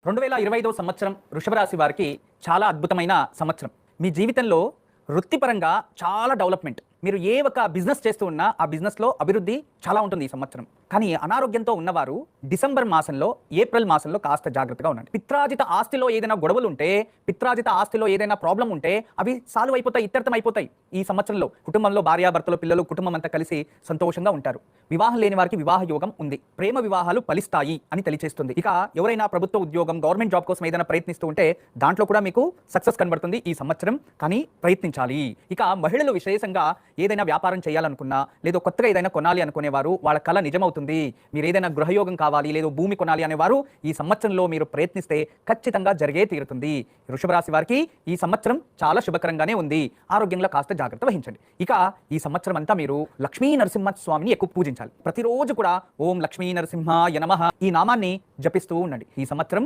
2025 సంవత్సరం వృషభ రాశి వారికి చాలా అద్భుతమైన సంవత్సరం. మీ జీవితంలో వృత్తిపరంగా చాలా డెవలప్‌మెంట్. మీరు ఏ ఒక బిజినెస్ చేస్తూ ఉన్నా ఆ బిజినెస్‌లో అభివృద్ధి చాలా ఉంటుంది ఈ సంవత్సరం. కానీ అనారోగ్యంతో ఉన్నవారు డిసెంబర్ మాసంలో, ఏప్రిల్ మాసంలో కాస్త జాగ్రత్తగా ఉండండి. పిత్రాజిత ఆస్తిలో ఏదైనా గొడవలుంటే, పిత్రాజిత ఆస్తిలో ఏదైనా ప్రాబ్లమ్ ఉంటే అవి సాల్వ్ అయిపోతాయి, ఇత్యర్థం అయిపోతాయి. ఈ సంవత్సరంలో కుటుంబంలో భార్యాభర్తలు, పిల్లలు, కుటుంబం అంతా కలిసి సంతోషంగా ఉంటారు. వివాహం లేని వారికి వివాహ యోగం ఉంది. ప్రేమ వివాహాలు ఫలిస్తాయి అని తెలియజేస్తుంది. ఇక ఎవరైనా ప్రభుత్వ ఉద్యోగం, గవర్నమెంట్ జాబ్ కోసం ఏదైనా ప్రయత్నిస్తూ ఉంటే దాంట్లో కూడా మీకు సక్సెస్ కనబడుతుంది ఈ సంవత్సరం. కానీ ప్రయత్నించాలి. ఇక మహిళలు విశేషంగా ఏదైనా వ్యాపారం చేయాలనుకున్నా, లేదా కొత్తగా ఏదైనా కొనాలి అనుకునేవారు వాళ్ళ కళ నిజమవుతుంది. మీరు ఏదైనా గృహయోగం కావాలి, లేదా భూమి కొనాలి అనేవారు ఈ సంవత్సరంలో మీరు ప్రయత్నిస్తే ఖచ్చితంగా జరిగే తీరుతుంది. వృషభ రాశి వారికి ఈ సంవత్సరం చాలా శుభకరంగానే ఉంది. ఆరోగ్యంలో కాస్త జాగ్రత్త వహించండి. ఇక ఈ సంవత్సరం అంతా మీరు లక్ష్మీ నరసింహ స్వామిని ఎక్కువ పూజించాలి. ప్రతిరోజు కూడా ఓం లక్ష్మీ నరసింహాయ నమః ఈ నామాన్ని జపిస్తూ ఉండండి. ఈ సంవత్సరం